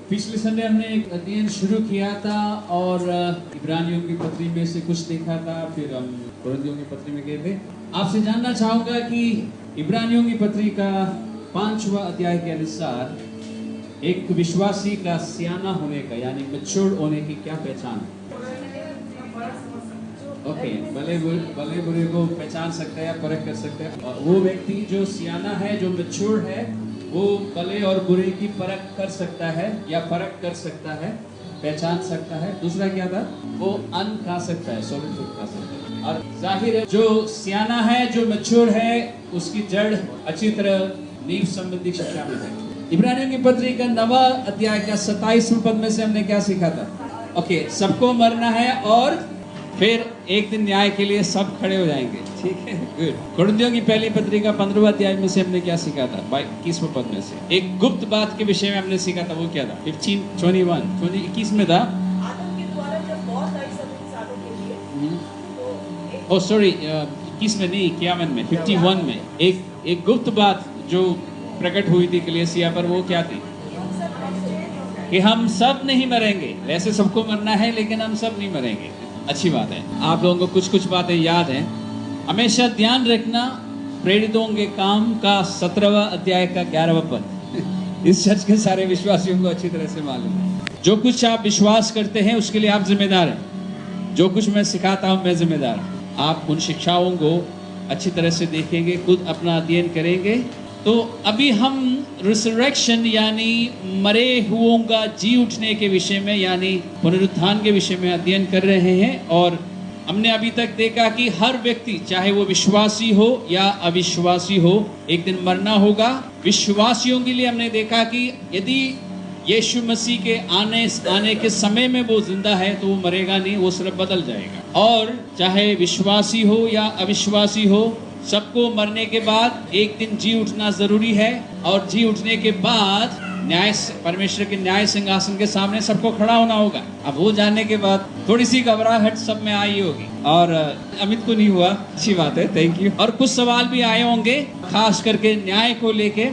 पिछले संडे हमने एक अध्ययन शुरू किया था और इब्रानियों की पत्री में से कुछ देखा था, फिर हम कुरिन्थियों की पत्री में गए थे। आपसे जानना चाहूंगा कि इब्रानियों की पत्री का 5वां अध्याय के अनुसार एक विश्वासी का सियाना होने का यानी मैच्योर होने की क्या पहचान है? ओके, भले बुरे को पहचान सकते हैं, परख कर सकते हैं। वो व्यक्ति जो सियाना है, जो मैच्योर है, वो भले और बुरे की परख कर सकता है या परख कर सकता है, पहचान सकता है। दूसरा क्या था? वो अन्न खा सकता है, सॉलिड फूड खा सकता है। और जाहिर है जो सियाना है, जो मैच्योर है, उसकी जड़ अच्छी तरह नींव संबंधी शिक्षा में है। इब्रानियों की पत्री का 9वां अध्याय का 27वें पद में से हमने क्या सीखा था? ओके, सबको मरना है और फिर एक दिन न्याय के लिए सब खड़े हो जाएंगे। ठीक है, गुड। कुरिन्थियों की पहली पत्री का 15वां अध्याय में से हमने क्या सीखा था? 21वें पद में से एक गुप्त बात के विषय में हमने सीखा था। वो क्या था? 21 में था। आदम के द्वारा जब बहुत आई सालों के लिए ओ सॉरी, 21 में नहीं, 51 में, 51 में एक गुप्त बात जो प्रकट हुई थी कलीसिया पर। वो क्या थी? कि हम सब नहीं मरेंगे। वैसे सबको मरना है, लेकिन हम सब नहीं मरेंगे। अच्छी बात है। आप लोगों को कुछ बातें याद हैं। हमेशा ध्यान रखना, प्रेरितों के काम का 17वां अध्याय का 11वां पद इस चर्च के सारे विश्वासियों को अच्छी तरह से मालूम है। जो कुछ आप विश्वास करते हैं उसके लिए आप जिम्मेदार हैं। जो कुछ मैं सिखाता हूं, मैं जिम्मेदार हूं। आप उन शिक्षाओं को अच्छी तरह से देखेंगे, खुद अपना अध्ययन करेंगे। तो अभी हम रिसरेक्शन यानी मरे हुओं का जी उठने के विषय में यानी पुनरुत्थान के विषय में अध्ययन कर रहे हैं। और हमने अभी तक देखा कि हर व्यक्ति, चाहे वो विश्वासी हो या अविश्वासी हो, एक दिन मरना होगा। विश्वासियों के लिए हमने देखा कि यदि यीशु मसीह के आने के समय में वो जिंदा है तो वो मरेगा नहीं, वो सिर्फ बदल जाएगा। और चाहे विश्वासी हो या अविश्वासी हो, सबको मरने के बाद एक दिन जी उठना जरूरी है। और जी उठने के बाद परमेश्वर के न्याय सिंहासन के सामने सबको खड़ा होना होगा। अब वो जानने के बाद थोड़ी सी घबराहट सब में आई होगी, और अमित को नहीं हुआ, अच्छी बात है, थैंक यू। और कुछ सवाल भी आए होंगे, खास करके न्याय को लेके।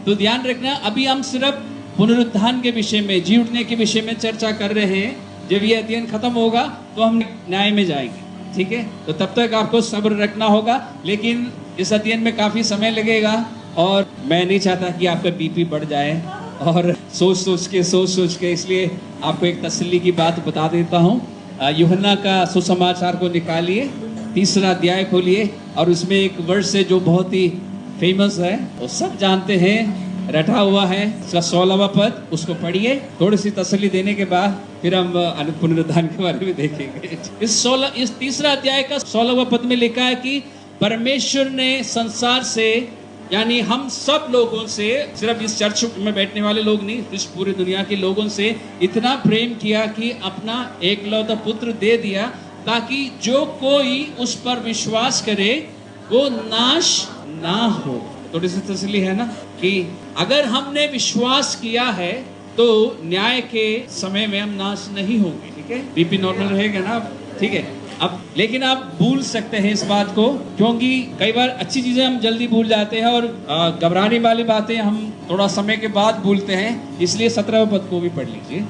तो ध्यान रखना, अभी हम सिर्फ पुनरुत्थान के विषय में, जी उठने के विषय में चर्चा कर रहे हैं। जब ये अध्ययन खत्म होगा तो हम न्याय में जाएंगे। ठीक है, तो तब तक आपको सब्र रखना होगा, लेकिन इस अध्ययन में काफी समय लगेगा और मैं नहीं चाहता कि आपका बीपी बढ़ जाए और सोच सोच के, इसलिए आपको एक तसल्ली की बात बता देता हूँ। यूहन्ना का सुसमाचार को निकालिए, 3रा अध्याय खोलिए, और उसमें एक वर्स है जो बहुत ही फेमस है, वो सब जानते हैं, रटा हुआ है, उसका 16वां पद, उसको पढ़िए। थोड़ी सी तसल्ली देने के बाद फिर हम पुनरुत्थान के बारे में देखेंगे। इस 3रा अध्याय का 16वां पद में लिखा है कि परमेश्वर ने संसार से यानी हम सब लोगों से, सिर्फ इस चर्च में बैठने वाले लोग नहीं, इस पूरी दुनिया के लोगों से इतना प्रेम किया कि अपना एकलौता पुत्र दे दिया, ताकि जो कोई उस पर विश्वास करे वो नाश ना हो। थोड़ी सी तसल्ली है ना कि अगर हमने विश्वास किया है तो न्याय के समय में हम नाश नहीं होंगे। ठीक है, बीपी नॉर्मल रहेगा ना? ठीक है। अब लेकिन आप भूल सकते हैं इस बात को, क्योंकि कई बार अच्छी चीजें हम जल्दी भूल जाते हैं और घबराने वाली बातें हम थोड़ा समय के बाद भूलते हैं। इसलिए 17वां पद को भी पढ़ लीजिए।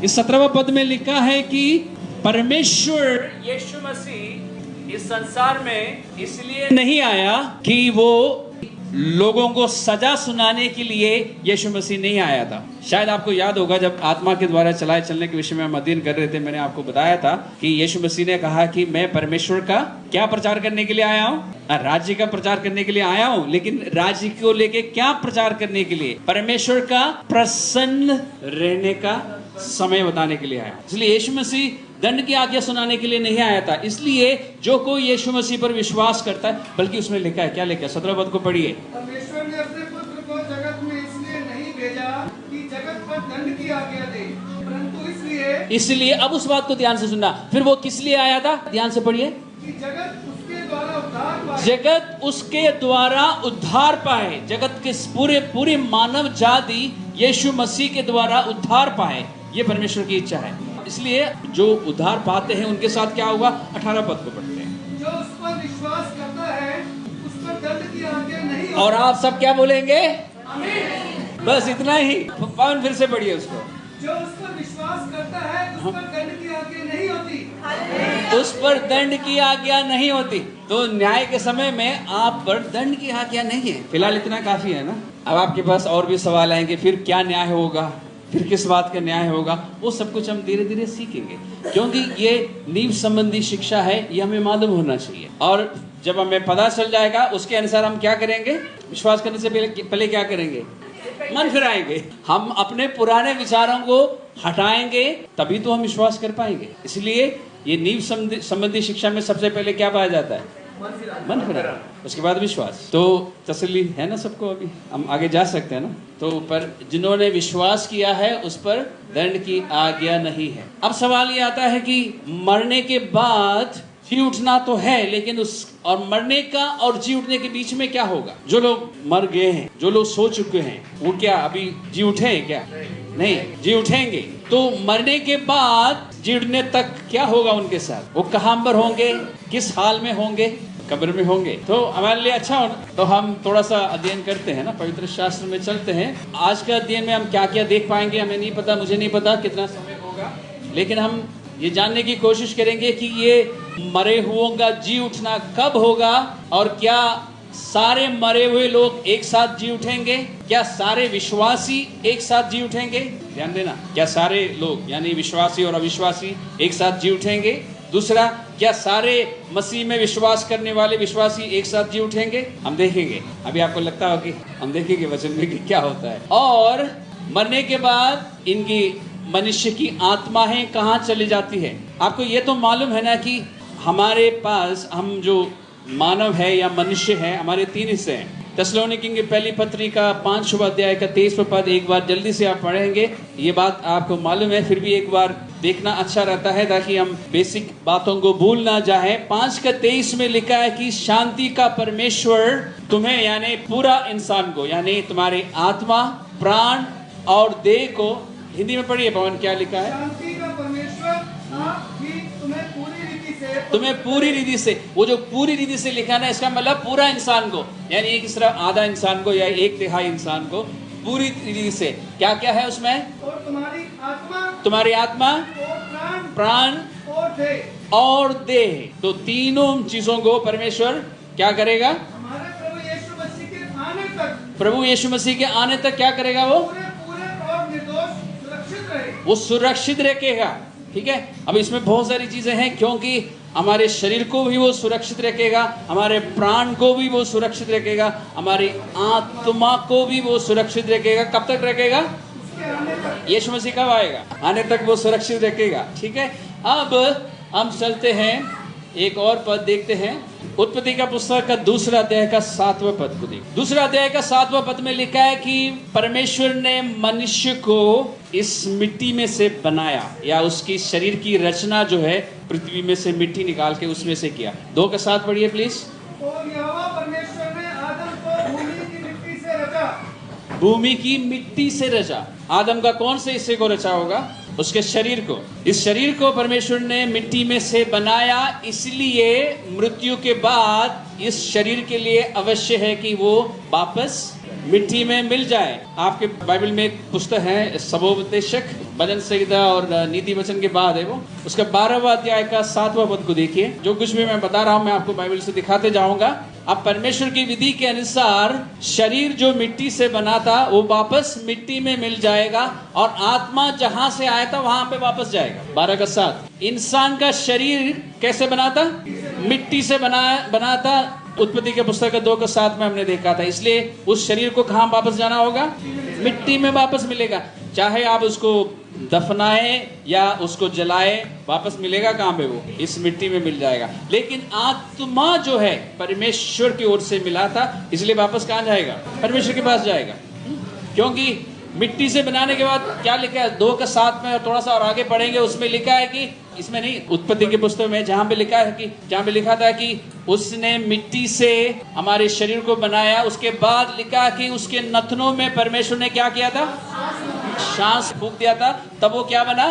इस 17वां पद में लिखा है कि परमेश्वर यीशु मसीह इस संसार में इसलिए नहीं आया कि वो लोगों को सजा सुनाने के लिए यीशु मसीह नहीं आया था। शायद आपको याद होगा, जब आत्मा के द्वारा चलाए चलने के विषय में हम अध्ययन कर रहे थे, मैंने आपको बताया था कि यीशु मसीह ने कहा कि मैं परमेश्वर का क्या प्रचार करने के लिए आया हूँ? राज्य का प्रचार करने के लिए आया हूँ। लेकिन राज्य को लेके क्या प्रचार करने के लिए? परमेश्वर का प्रसन्न रहने का समय बताने के लिए आया। इसलिए यीशु मसीह दंड की आज्ञा सुनाने के लिए नहीं आया था। इसलिए जो कोई यीशु मसीह पर विश्वास करता है, बल्कि उसमें लिखा है, क्या लिखा है? 17 पद को पढ़िए। परमेश्वर ने अपने पुत्र को जगत में इसलिए नहीं भेजा कि जगत पर दंड की आज्ञा दे, परंतु इसलिए अब उस बात को ध्यान से सुनना। फिर वो किस लिए आया था? ध्यान से पढ़िए। कि जगत उसके द्वारा उद्धार पाए। जगत उसके द्वारा उद्धार पाए। जगत के पूरी मानव जाति यीशु मसीह के द्वारा उद्धार पाए, ये परमेश्वर की इच्छा है। इसलिए जो उद्धार पाते हैं उनके साथ क्या होगा? 18 पद को पढ़ते हैं। जो उस पर विश्वास करता है उस पर दंड की आज्ञा नहीं होती। और आप सब क्या बोलेंगे? बस इतना ही। पवन फिर से पढ़िए उसको। जो उस पर विश्वास करता है उस पर दंड की आज्ञा नहीं होती। उस पर दंड की आज्ञा नहीं होती। तो न्याय के समय में आप पर दंड की आज्ञा नहीं है। फिलहाल इतना काफी है ना। अब आपके पास और भी सवाल आएंगे, फिर क्या न्याय होगा, फिर किस बात का न्याय होगा, वो सब कुछ हम धीरे धीरे सीखेंगे, क्योंकि ये नीव संबंधी शिक्षा है, ये हमें मालूम होना चाहिए। और जब हमें पता चल जाएगा उसके अनुसार हम क्या करेंगे, विश्वास करने से पहले क्या करेंगे, मन फिराएंगे। हम अपने पुराने विचारों को हटाएंगे, तभी तो हम विश्वास कर पाएंगे। इसलिए ये नीव संबंधी शिक्षा में सबसे पहले क्या पाया जाता है, मन फिराना, उसके बाद विश्वास। तो तसल्ली है ना सबको, अभी हम आगे जा सकते हैं ना। तो पर जिन्होंने विश्वास किया है उस पर दंड की आज्ञा नहीं है। अब सवाल ये आता है कि मरने के बाद जी उठना तो है, लेकिन उस और मरने का और जी उठने के बीच में क्या होगा। जो लोग मर गए हैं, जो लोग सो चुके हैं, वो क्या अभी जी उठे हैं क्या, नहीं, जी उठेंगे। तो मरने के बाद जी उठने तक क्या होगा उनके साथ, वो कहां पर होंगे, किस हाल में होंगे, कब्र में होंगे। तो हमारे लिए अच्छा हो, तो हम थोड़ा सा अध्ययन करते हैं ना, पवित्र शास्त्र में चलते हैं। आज का अध्ययन में हम क्या क्या देख पाएंगे हमें नहीं पता, मुझे नहीं पता कितना समय होगा, लेकिन हम ये जानने की कोशिश करेंगे कि ये मरे हुओं का जी उठना कब होगा, और क्या सारे मरे हुए लोग एक साथ जी उठेंगे, क्या सारे विश्वासी एक साथ जी उठेंगे। ध्यान देना, क्या सारे लोग यानी विश्वासी और अविश्वासी एक साथ जी उठेंगे। दूसरा, क्या सारे मसीह में विश्वास करने वाले विश्वासी एक साथ जी उठेंगे, हम देखेंगे। अभी आपको लगता हो कि हम देखेंगे वचन में कि क्या होता है। और मरने के बाद इनकी मनुष्य की आत्माएं कहाँ चली जाती है। आपको ये तो मालूम है ना कि हमारे पास, हम जो मानव है या मनुष्य है, हमारे 3 हिस्से हैं। थिस्सलुनीकी की पहली पत्री का 5वां अध्याय का 23वां पद एक बार जल्दी से आप पढ़ेंगे। ये बात आपको मालूम है, फिर भी एक बार देखना अच्छा रहता है ताकि हम बेसिक बातों को भूल ना जाए। 5:23 में लिखा है कि शांति का परमेश्वर तुम्हें यानी पूरा इंसान को, यानी तुम्हारी आत्मा, प्राण और देह को, हिंदी में पढ़िए पवन क्या लिखा है, शांति का परमेश्वर आप भी तुम्हें पूरी रीति से, वो जो पूरी रीति से लिखा ना, इसका मतलब पूरा इंसान को, यानी एक सिर्फ आधा इंसान को या 1/3 इंसान को पूरी रीति से। क्या क्या है उसमें, और तुम्हारी आत्मा और प्राण और देह। तो तीनों चीजों को परमेश्वर क्या करेगा, हमारे प्रभु यीशु मसीह के आने तक, प्रभु यीशु मसीह के आने तक क्या करेगा, वो पूरे और निर्दोष सुरक्षित रहे, वो सुरक्षित रखेगा। ठीक है, अब इसमें बहुत सारी चीजें हैं, क्योंकि हमारे शरीर को भी वो सुरक्षित रखेगा, हमारे प्राण को भी वो सुरक्षित रखेगा, हमारी आत्मा को भी वो सुरक्षित रखेगा। कब तक रखेगा, यीशु मसीह कब आएगा, आने तक वो सुरक्षित रखेगा। ठीक है, अब हम चलते हैं, एक और पद देखते हैं। उत्पत्ति का पुस्तक का 2 अध्याय का 7वां पद को देखिए। 2 अध्याय का 7वां पद में लिखा है कि परमेश्वर ने मनुष्य को इस मिट्टी में से बनाया, या उसकी शरीर की रचना जो है पृथ्वी में से मिट्टी निकाल के उसमें से किया। 2 का 7 पढ़िए प्लीज। और यहोवा परमेश्वर ने आदम को भूमि की मिट्टी से रचा, भूमि की मिट्टी से रचा। आदम का कौन से हिस्से को रचा होगा, उसके शरीर को। इस शरीर को परमेश्वर ने मिट्टी में से बनाया, इसलिए मृत्यु के बाद इस शरीर के लिए अवश्य है कि वो वापस मिट्टी में मिल जाए। आपके बाइबल में एक पुस्तक है सबोपदेशक, भजन संहिता और नीति वचन के बाद है वो, उसका 12वां अध्याय का 7वां पद को देखिए। जो कुछ भी मैं बता रहा हूँ मैं आपको बाइबल से दिखाते जाऊंगा। अब परमेश्वर की विधि के अनुसार शरीर जो मिट्टी से बना था वो वापस मिट्टी में मिल जाएगा, और आत्मा जहां से आया था वहां पे वापस जाएगा। 12 का 7। इंसान का शरीर कैसे बना था, मिट्टी से बना था। उत्पत्ति के पुस्तक का 2 का 7 में हमने देखा था। इसलिए उस शरीर को कहां वापस जाना होगा, मिट्टी में वापस मिलेगा। चाहे आप उसको दफनाए या उसको जलाए, वापस मिलेगा कहां पे, वो इस मिट्टी में मिल जाएगा। लेकिन आत्मा जो है परमेश्वर की ओर से मिला था, इसलिए वापस कहां जाएगा, परमेश्वर के पास जाएगा। क्योंकि मिट्टी से बनाने के बाद क्या लिखा है 2 का 7 में, और थोड़ा सा और आगे पढ़ेंगे उसमें लिखा है कि, इसमें नहीं, उत्पत्ति के पुस्तक में जहां पे लिखा है कि, जहां पे लिखा था कि उसने मिट्टी से हमारे शरीर को बनाया, उसके बाद लिखा कि उसके नथनों में परमेश्वर ने क्या किया था, सांस फूंक दिया था, तब वो क्या बना।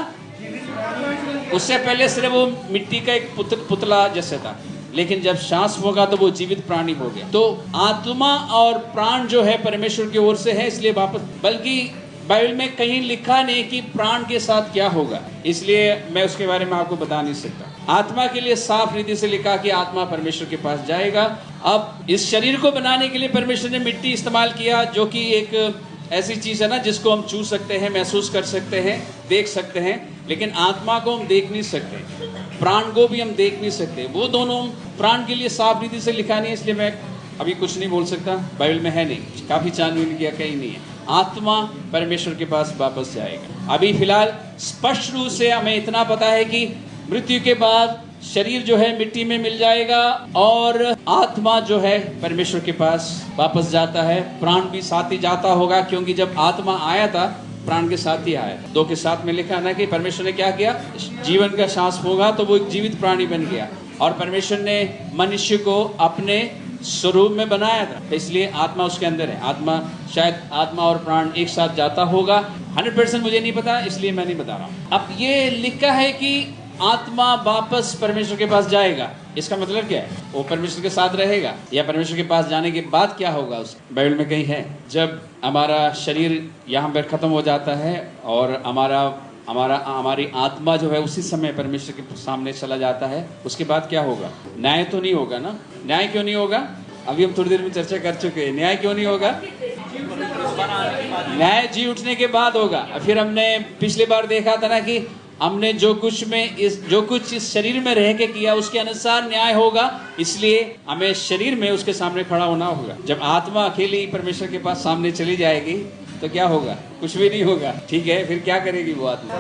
उससे पहले सिर्फ वो मिट्टी का एक पुतला जैसे था, लेकिन जब सांस होगा तो वो जीवित प्राणी हो गया। तो आत्मा और प्राण जो है परमेश्वर की ओर से है, इसलिए वापस, बल्कि बाइबल में कहीं लिखा नहीं कि प्राण के साथ क्या होगा, इसलिए मैं उसके बारे में आपको बता नहीं सकता। आत्मा के लिए साफ रीति से लिखा कि आत्मा परमेश्वर के पास जाएगा। अब इस शरीर को बनाने के लिए परमेश्वर ने मिट्टी इस्तेमाल किया, जो कि एक ऐसी चीज है ना जिसको हम छू सकते हैं, महसूस कर सकते हैं, देख सकते हैं, लेकिन आत्मा को हम देख नहीं सकते, प्राण को भी हम देख नहीं सकते। वो दोनों प्राण के लिए साफ रीति से लिखा नहीं है, इसलिए मैं अभी कुछ नहीं बोल सकता। बाइबल में है नहीं, काफी छानबीन किया, कहीं नहीं है। आत्मा परमेश्वर के पास वापस जाएगा। अभी फिलहाल स्पष्ट रूप से हमें इतना पता है कि मृत्यु के बाद शरीर जो है मिट्टी में मिल जाएगा और आत्मा जो है परमेश्वर के पास वापस जाता है। प्राण भी साथ ही जाता होगा, क्योंकि जब आत्मा आया था प्राण के साथ ही आया। 2 के 7 में लिखा ना कि परमेश्वर ने क्या किया, जीवन का सांस होगा तो वो एक जीवित प्राणी बन गया, और परमेश्वर ने मनुष्य को अपने स्वरूप में बनाया था, इसलिए आत्मा उसके अंदर है। आत्मा शायद आत्मा और प्राण एक साथ जाता होगा, 100% मुझे नहीं पता, इसलिए मैं नहीं बता रहा हूँ। अब ये लिखा है कि आत्मा वापस परमेश्वर के पास जाएगा, इसका मतलब क्या है, वो परमेश्वर के साथ रहेगा, या परमेश्वर के पास जाने के बाद क्या होगा उस बाइबल में कहीं है। जब हमारा शरीर यहाँ पर खत्म हो जाता है और हमारी आत्मा जो है उसी समय परमेश्वर के सामने चला जाता है, उसके बाद क्या होगा? न्याय तो नहीं होगा ना? न्याय क्यों नहीं होगा? अभी हम थोड़ी देर में चर्चा कर चुके हैं। न्याय क्यों नहीं होगा? न्याय जी उठने के बाद होगा। फिर हमने पिछली बार देखा था ना कि हमने जो कुछ इस शरीर में रह के किया उसके अनुसार न्याय होगा, इसलिए हमें शरीर में उसके सामने खड़ा होना होगा। जब आत्मा अकेली परमेश्वर के पास सामने चली जाएगी तो क्या होगा? कुछ भी नहीं होगा। ठीक है, फिर क्या करेगी वो आत्मा?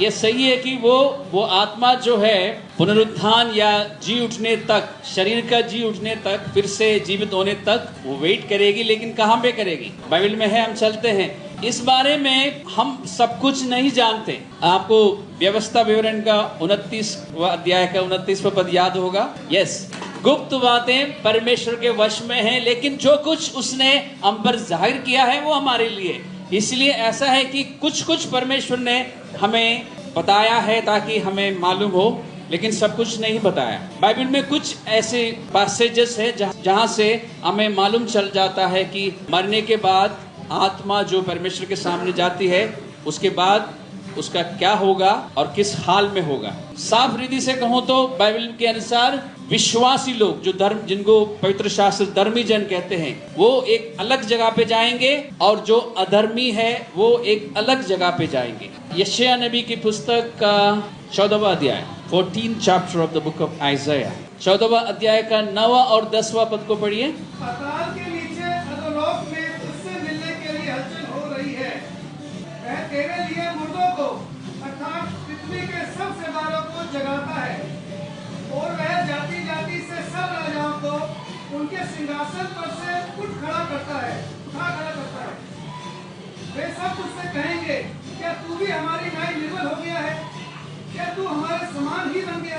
ये सही है कि वो आत्मा जो है पुनरुत्थान या जी उठने तक, शरीर का जी उठने तक, फिर से जीवित होने तक वो वेट करेगी, लेकिन कहाँ पे करेगी? बाइबल में है, हम चलते हैं। इस बारे में हम सब कुछ नहीं जानते। आपको व्यवस्था विवरण का 29वां अध्याय का 29वां पद याद होगा। यस, गुप्त बातें परमेश्वर के वश में हैं, लेकिन जो कुछ उसने हम पर जाहिर किया है वो हमारे लिए। इसलिए ऐसा है कि कुछ परमेश्वर ने हमें बताया है ताकि हमें मालूम हो, लेकिन सब कुछ नहीं बताया। बाइबल में कुछ ऐसे पैसेजेस है जहाँ से हमें मालूम चल जाता है कि मरने के बाद आत्मा जो परमेश्वर के सामने जाती है, उसके बाद उसका क्या होगा और किस हाल में होगा। साफ रीति से कहूं तो बाइबल के अनुसार विश्वासी लोग, जो जिनको पवित्र शास्त्र धर्मी जन कहते हैं, वो एक अलग जगह पे जाएंगे, और जो अधर्मी है वो एक अलग जगह पे जाएंगे। यशायाह नबी की पुस्तक का 14वां अध्याय, 14th chapter of the book of Isaiah, 14वां अध्याय का 9वां और 10वां पद को पढ़िए। पाताल के नीचे अधोलोक में तुझसे मिलने के लिए हलचल हो रही है। वह तेरे लिए मुर्दों को अर्थात पृथ्वी के सब सेवारों को जगाता है, और वह जाति जाति से सब राजाओं को उनके सिंहासन पर से उठा खड़ा करता है। वे सब तुझसे कहेंगे, क्या तू भी हमारी नाई निर्बल हो गया है? क्या तू हमारे समान ही बन गया?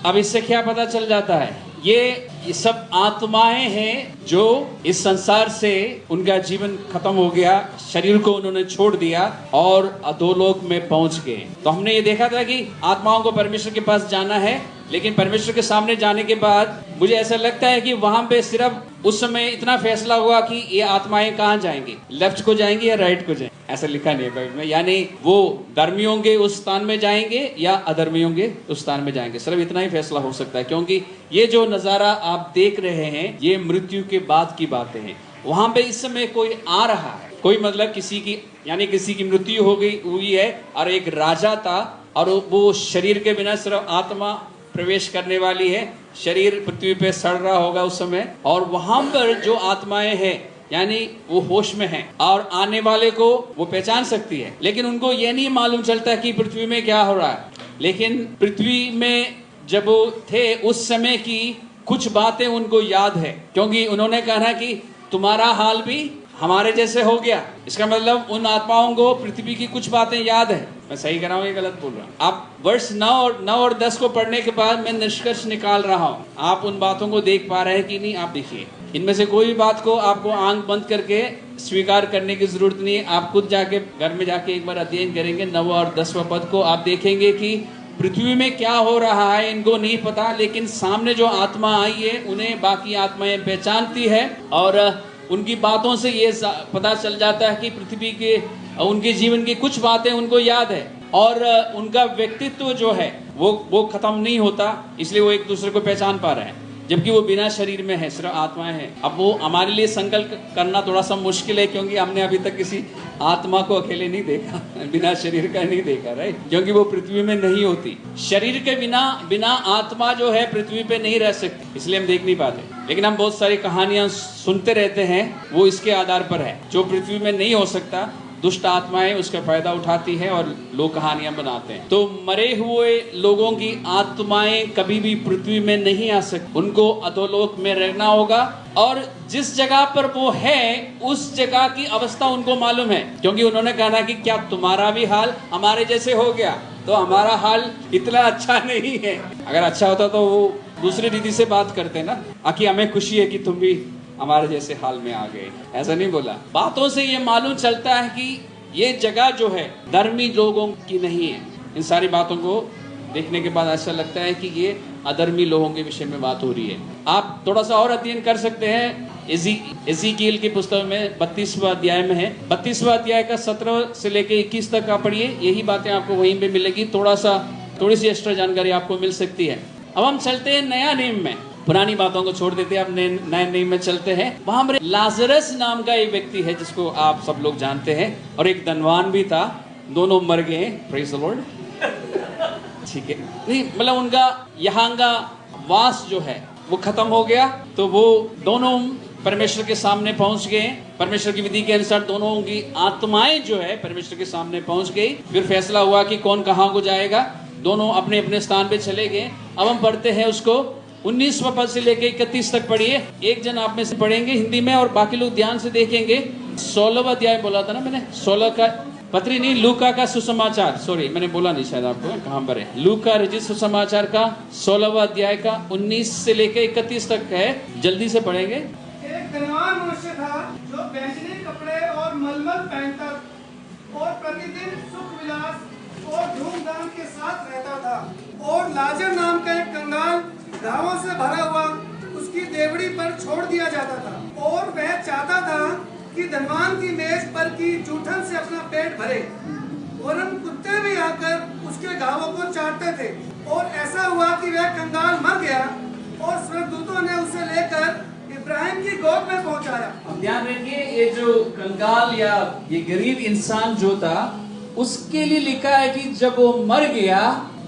अब इससे क्या पता चल जाता है? ये सब आत्माएं हैं जो इस संसार से उनका जीवन खत्म हो गया, शरीर को उन्होंने छोड़ दिया और अधोलोक में पहुंच गए। तो हमने ये देखा था कि आत्माओं को परमेश्वर के पास जाना है, लेकिन परमेश्वर के सामने जाने के बाद मुझे ऐसा लगता है कि वहां पे सिर्फ उस समय इतना फैसला हुआ कि ये आत्माएं कहाँ जाएंगी, लेफ्ट को जाएंगी या राइट को जाएंगी, ऐसा लिखा नहीं है बाइबल में। यानी वो धर्मी होंगे उस स्थान में जाएंगे या अधर्मी होंगे उस स्थान में जाएंगे, सिर्फ इतना ही फैसला हो सकता है। क्योंकि ये जो नजारा आप देख रहे हैं ये मृत्यु के बाद की बातें हैं। वहां पे इस समय कोई आ रहा है, कोई मतलब किसी की मृत्यु हुई है और एक राजा था, और वो शरीर के बिना सिर्फ आत्मा प्रवेश करने वाली है। शरीर पृथ्वी पे सड़ रहा होगा उस समय, और वहां पर जो आत्माएं हैं यानी वो होश में हैं और आने वाले को वो पहचान सकती है, लेकिन उनको ये नहीं मालूम चलता कि पृथ्वी में क्या हो रहा है। लेकिन पृथ्वी में जब वो थे उस समय की कुछ बातें उनको याद है, क्योंकि उन्होंने कहा कि तुम्हारा हाल भी हमारे जैसे हो गया। इसका मतलब उन आत्माओं को पृथ्वी की कुछ बातें याद है। मैं सही कर रहा हूँ या गलत बोल रहा हूँ? आप वर्ष 9 और 10 को पढ़ने के बाद मैं निष्कर्ष निकाल रहा हूँ। आप उन बातों को देख पा रहे हैं कि नहीं? आप देखिए, इनमें से कोई भी बात को आपको आंख बंद करके स्वीकार करने की जरूरत नहीं है। आप खुद जाके घर में जाके एक बार अध्ययन करेंगे 9 और 10वां पद को, आप देखेंगे कि पृथ्वी में क्या हो रहा है इनको नहीं पता, लेकिन सामने जो आत्मा आई है उन्हें बाकी आत्माएं पहचानती है। और उनकी बातों से ये पता चल जाता है कि पृथ्वी के उनके जीवन की कुछ बातें उनको याद है, और उनका व्यक्तित्व जो है वो खत्म नहीं होता, इसलिए वो एक दूसरे को पहचान पा रहे हैं, जबकि वो बिना शरीर में है, सिर्फ आत्माएं हैं। अब वो हमारे लिए संकल्प करना थोड़ा सा मुश्किल है, क्योंकि हमने अभी तक किसी आत्मा को अकेले नहीं देखा, बिना शरीर का नहीं देखा, राइट, क्योंकि वो पृथ्वी में नहीं होती। शरीर के बिना आत्मा जो है पृथ्वी पे नहीं रह सकती, इसलिए हम देख नहीं पाते। लेकिन हम बहुत सारी कहानियां सुनते रहते हैं, वो इसके आधार पर है। जो पृथ्वी में नहीं हो सकता, दुष्ट आत्माएं उसका फायदा उठाती है और लोग कहानियां बनाते हैं। तो मरे हुए लोगों की आत्माएं कभी भी पृथ्वी में नहीं आ सकती, उनको अधोलोक में रहना होगा, और जिस जगह पर वो है उस जगह की अवस्था उनको मालूम है, क्योंकि उन्होंने कहा कि क्या तुम्हारा भी हाल हमारे जैसे हो गया? तो हमारा हाल इतना अच्छा नहीं है। अगर अच्छा होता तो वो दूसरी रीति से बात करते ना, आखिर हमें खुशी है कि तुम भी हमारे जैसे हाल में आ गए, ऐसा नहीं बोला। बातों से ये मालूम चलता है कि ये जगह जो है धर्मी लोगों की नहीं है। इन सारी बातों को देखने के बाद ऐसा लगता है कि ये अधर्मी लोगों के विषय में बात हो रही है। आप थोड़ा सा और अध्ययन कर सकते हैं, एज़ेकिएल की पुस्तक में 32वां अध्याय में है, 32वां अध्याय का 17 से लेके 21 तक आप पढ़िए, यही बातें आपको वहीं पे मिलेगी। थोड़ी सी एक्स्ट्रा जानकारी आपको मिल सकती है। अब हम चलते हैं नया नियम में, पुरानी बातों को छोड़ देते हैं, अब नए नियम में चलते हैं। वहां पर लाजरस नाम का एक व्यक्ति है जिसको आप सब लोग जानते हैं, और एक धनवान भी था, दोनों मर गए, प्रेज़ द लॉर्ड, ठीक है। नहीं मतलब उनका यहाँ का वास जो है वो खत्म हो गया, तो वो दोनों परमेश्वर के सामने पहुंच गए। परमेश्वर की विधि के अनुसार दोनों की आत्माएं जो है परमेश्वर के सामने पहुंच गई। फिर फैसला हुआ कि कौन कहाँ को जाएगा, दोनों अपने अपने स्थान पे चले गए। अब हम पढ़ते हैं उसको 19वां पद से लेके 31 तक पढ़िए। एक जन आप में से पढ़ेंगे हिंदी में और बाकी लोग ध्यान से देखेंगे। 16वां अध्याय बोला था ना मैंने, 16 का पत्री नहीं, लूका का सुसमाचार, सॉरी मैंने बोला नहीं शायद आपको, कहाँ पर है, लूका रचित सुसमाचार का 16वां अध्याय का 19 से लेके 31 तक है, जल्दी से पढ़ेंगे। एक धनवान मनुष्य था जो बैंगनी कपड़े और मलमल पहनता और प्रतिदिन सुख विलास और धूमधाम के साथ रहता था, और लाजर नाम का एक कंगाल घावों से भरा हुआ उसकी देवड़ी पर छोड़ दिया जाता था, और वह चाहता था कि धनवान की मेज पर की जूठन से अपना पेट भरे, और हम कुत्ते भी आकर उसके घावों को चाटते थे। और ऐसा हुआ कि वह कंगाल मर गया, और स्वर्गदूतों ने उसे लेकर इब्राहिम की गोद में पहुंचाया। अब ध्यान रखिए, ये जो कंगाल या ये गरीब इंसान जो था, उसके लिए लिखा है कि जब वो मर गया,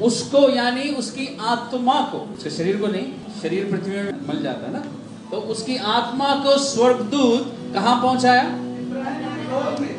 उसको यानी उसकी आत्मा को, उसके शरीर को नहीं, शरीर पृथ्वी में मर जाता है ना, तो उसकी आत्मा को स्वर्गदूत कहाँ पहुंचाया?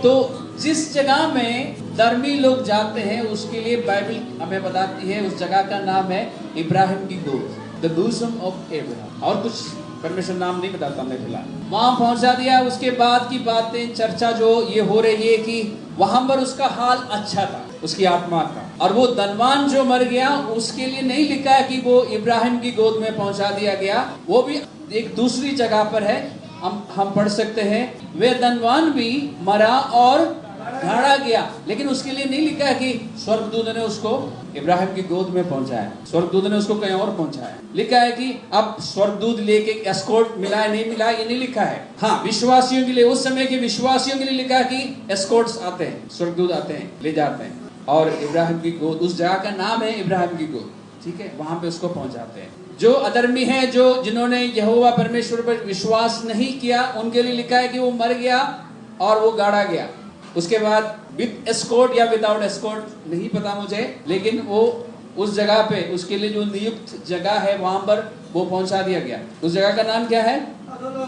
तो जिस जगह में धर्मी लोग जाते हैं उसके लिए बाइबल हमें बताती है उस जगह का नाम है इब्राहिम की गोद, द बूसम ऑफ एब्राहिम, और कुछ परमेश्वर नाम नहीं बताता मैं फिलहाल। वहां पहुंचा दिया। उसके बाद की बातें चर्चा जो ये हो रही है कि वहां पर उसका हाल अच्छा था, उसकी आत्मा का, और वो धनवान जो मर गया उसके लिए नहीं लिखा है कि वो इब्राहिम की गोद में पहुंचा दिया गया, वो भी एक दूसरी जगह पर है। हम पढ़ सकते हैं, वे धनवान भी मरा और गाड़ा गया, लेकिन उसके लिए नहीं लिखा है कि स्वर्गदूत ने उसको इब्राहिम की गोद में पहुंचाया, स्वर्गदूत ने उसको कहीं और पहुंचाया। लिखा है कि अब स्वर्गदूत लेके एस्कॉर्ट मिला है नहीं मिला, ये नहीं लिखा है। हाँ, विश्वासियों के लिए, उस समय के विश्वासियों के लिए लिखा है कि एस्कॉर्ट्स आते हैं, स्वर्गदूत आते हैं, ले जाते हैं, और इब्राहिम की गोद, उस जगह का नाम है इब्राहिम की गोद, ठीक है, वहां पे उसको पहुंचाते हैं। जो अधर्मी है, जो जिन्होंने यहोवा परमेश्वर पर विश्वास नहीं किया, उनके लिए लिखा है कि वो मर गया और वो गाड़ा गया। उसके बाद विद एस्कॉर्ट या विदाउट एस्कॉर्ट नहीं पता मुझे, लेकिन वो उस जगह पे उसके लिए जो नियुक्त जगह है वहां पर वो पहुंचा दिया गया। उस जगह का नाम क्या है?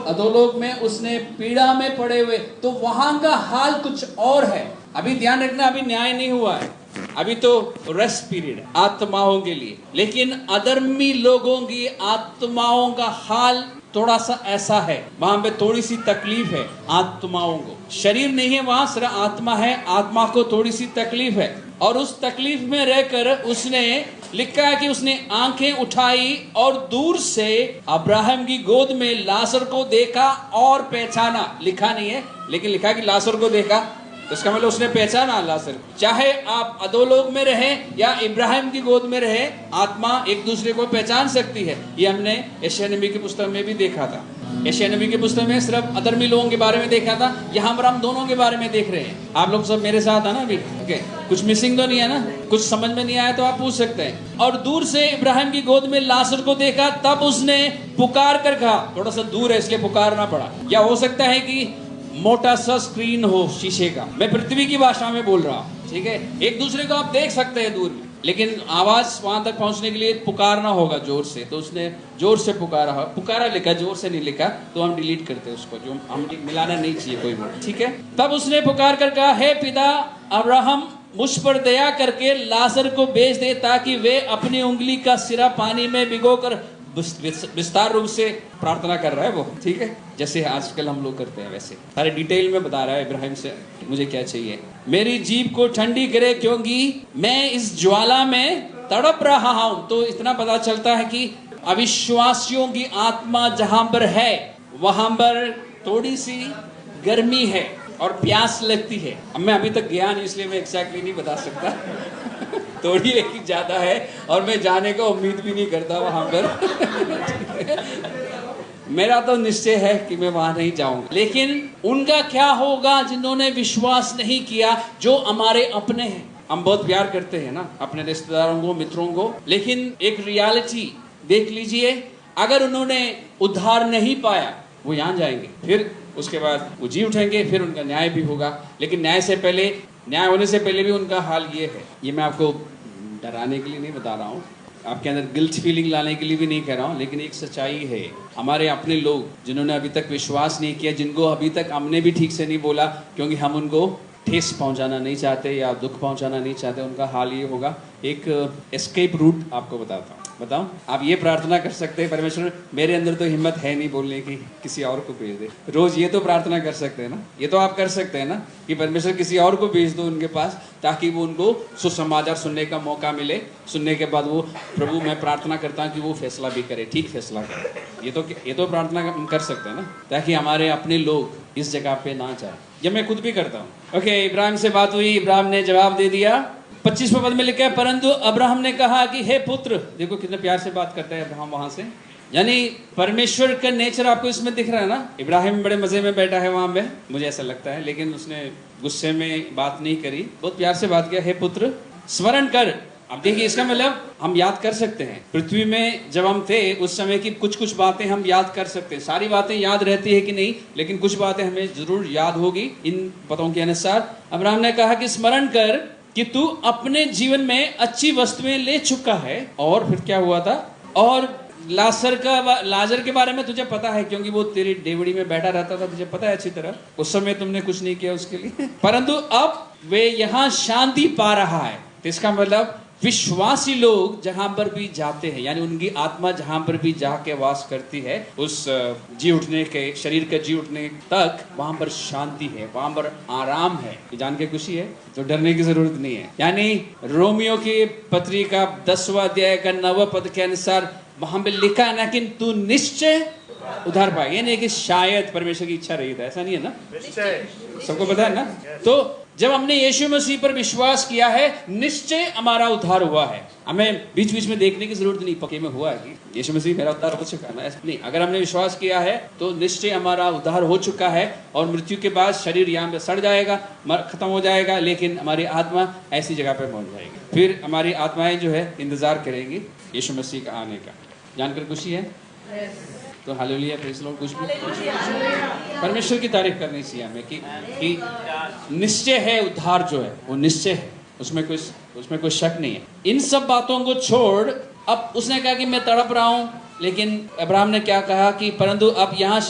अधोलोक में उसने पीड़ा में पड़े हुए, तो वहां का हाल कुछ और है। अभी ध्यान रखना, अभी न्याय नहीं हुआ है, अभी तो रेस्ट पीरियड है आत्माओं के लिए। लेकिन अधर्मी लोगों की आत्माओं का हाल थोड़ा सा ऐसा है, वहां पे थोड़ी सी तकलीफ है आत्माओं को। शरीर नहीं है वहां, सिर्फ आत्मा है, आत्मा को थोड़ी सी तकलीफ है, और उस तकलीफ में रहकर उसने लिखा है कि उसने आंखें उठाई और दूर से अब्राहम की गोद में लाजर को देखा और पहचाना। लिखा नहीं है, लेकिन लिखा कि लाजर को देखा, इसका मतलब उसने पहचाना लाजर। चाहे आप अधोलोक में रहे या इब्राहिम की गोद में रहे, आत्मा एक दूसरे को पहचान सकती है। ये हमने यशायाह नबी की पुस्तक में भी देखा था। यशायाह नबी की पुस्तक में सिर्फ अधर्मी लोगों के बारे में देखा था, यहाँ पर हम दोनों के बारे में देख रहे हैं। आप लोग सब मेरे साथ है ना अभी? ओके, कुछ मिसिंग तो नहीं है ना? कुछ समझ में नहीं आया तो आप पूछ सकते हैं। और दूर से इब्राहिम की गोद में लाजर को देखा, तब उसने पुकार कर कहा, थोड़ा सा दूर है इसलिए पुकारना पड़ा। या हो सकता है कि मोटा सा स्क्रीन हो शीशे का, मैं पृथ्वी की भाषा में बोल रहा हूँ, ठीक है? एक दूसरे को आप देख सकते हैं दूर में, लेकिन आवाज वहां तक पहुंचने के लिए पुकारना होगा जोर से। तो उसने जोर से पुकारा लिखा, जोर से नहीं लिखा तो हम डिलीट करते हैं उसको, जो हम मिलाना नहीं चाहिए कोई वर्ड, ठीक है? तब उसने पुकार कर कहा, हे पिता अब्राहम, मुझ पर दया करके लाजर को भेज दे, ताकि वे अपनी उंगली का सिरा पानी में भिगोकर, विस्तार रूप से प्रार्थना कर रहा है वो, ठीक है? जैसे आजकल हम लोग करते हैं वैसे सारे डिटेल में बता रहा है इब्राहिम से मुझे क्या चाहिए। मेरी जीभ को ठंडी करे, क्योंकि मैं इस ज्वाला में तड़प रहा हूं। तो इतना पता चलता है कि अविश्वासियों की आत्मा जहां पर है वहां पर थोड़ी सी गर्मी है और प्यास लगती है। अब मैं अभी तक गया नहीं इसलिए मैं एक्जैक्टली नहीं बता सकता थोड़ी एक ज्यादा है और मैं जाने का उम्मीद भी नहीं करता वहां पर मेरा तो निश्चय है कि मैं वहां नहीं जाऊंगा। लेकिन उनका क्या होगा जिन्होंने विश्वास नहीं किया, जो हमारे अपने हैं। हम बहुत प्यार करते हैं ना अपने रिश्तेदारों को, मित्रों को, लेकिन एक रियलिटी देख लीजिए, अगर उन्होंने उद्धार नहीं पाया वो यहाँ जाएंगे, फिर उसके बाद वो जी उठेंगे, फिर उनका न्याय भी होगा। लेकिन न्याय होने से पहले भी उनका हाल ये है। ये मैं आपको डराने के लिए नहीं बता रहा हूँ, आपके अंदर गिल्ट फीलिंग लाने के लिए भी नहीं कह रहा हूँ, लेकिन एक सच्चाई है। हमारे अपने लोग जिन्होंने अभी तक विश्वास नहीं किया, जिनको अभी तक हमने भी ठीक से नहीं बोला, क्योंकि हम उनको ठेस पहुंचाना नहीं चाहते या दुख पहुंचाना नहीं चाहते, उनका हाल ये होगा। एक एस्केप रूट आपको बताता हूँ। बताओ, आप ये प्रार्थना कर सकते हैं, परमेश्वर मेरे अंदर तो हिम्मत है नहीं बोलने की, किसी और को भेज दे। रोज ये तो प्रार्थना कर सकते हैं ना, ये तो आप कर सकते हैं ना कि परमेश्वर किसी और को भेज दो उनके पास, ताकि वो उनको सुसमाचार सुनने का मौका मिले। सुनने के बाद वो, प्रभु मैं प्रार्थना करता हूँ कि वो फैसला भी करे, ठीक फैसला करे। ये तो प्रार्थना कर सकते हैं ना, ताकि हमारे अपने लोग इस जगह पे ना जाए। ये मैं खुद भी करता हूँ। ओके, इब्राहिम से बात हुई, इब्राहिम ने जवाब दे दिया। 25वें पद में लिखा है, परंतु अब्राहम ने कहा कि हे पुत्र। देखो कितने प्यार से बात करता है अब्राहम वहां से, यानी परमेश्वर का नेचर आपको इसमें दिख रहा है ना। इब्राहिम बड़े मजे में बैठा है वहां पे, मुझे ऐसा लगता है, लेकिन उसने गुस्से में बात नहीं करी, बहुत प्यार से बात किया। हे पुत्र स्मरण कर। अब देखिए इसका मतलब हम याद कर सकते हैं, पृथ्वी में जब हम थे उस समय की कुछ बातें हम याद कर सकते हैं। सारी बातें याद रहती है कि नहीं, लेकिन कुछ बातें हमें जरूर याद होगी इन पदों के अनुसार। अब्राहम ने कहा कि स्मरण कर कि तू अपने जीवन में अच्छी वस्तुएं ले चुका है। और फिर क्या हुआ था? और लाजर के बारे में तुझे पता है, क्योंकि वो तेरी डेवड़ी में बैठा रहता था, तुझे पता है अच्छी तरह। उस समय तुमने कुछ नहीं किया उसके लिए परंतु अब वे यहाँ शांति पा रहा है। तो इसका मतलब विश्वासी लोग जहां पर भी जाते हैं, यानी उनकी आत्मा जहां पर भी जाके वास करती है, उस जी उठने के, शरीर के जी उठने तक वहां पर शांति है, वहां पर आराम है। ये जान के खुशी है, तो डरने की जरूरत नहीं है। यानी रोमियो की पत्री का 10वां अध्याय का 9वां पद के अनुसार वहां पे लिखा है ना कि तू निश्चय उधार पाए। ये नहीं कि शायद परमेश्वर की इच्छा रही था, ऐसा नहीं है ना, सबको पता है ना। तो जब हमने यीशु मसीह पर विश्वास किया है, निश्चय हमारा उद्धार हुआ है। हमें बीच बीच में देखने की जरूरत नहीं पक्के में हुआ है कि यीशु मसीह मेरा उद्धार हो चुका है ना, ऐसा नहीं। अगर हमने विश्वास किया है तो निश्चय हमारा उद्धार हो चुका है, और मृत्यु के बाद शरीर यहाँ पे सड़ जाएगा, खत्म हो जाएगा, लेकिन हमारी आत्मा ऐसी जगह पे पहुंच जाएगी। फिर हमारी आत्माएं जो है इंतजार करेंगी यीशु मसीह का आने का। जानकर खुशी है? तो हालेलुया, प्रेज़ लॉर्ड। कुछ भी परमेश्वर की तारीफ करनी चाहिए हमें कि निश्चय है, उद्धार जो है वो निश्चय है, उसमें कोई शक नहीं है। इन सब बातों को छोड़, अब उसने कहा कि मैं तड़प रहा हूं, लेकिन अब्राहम ने क्या कहा कि परंतु अब यहाँ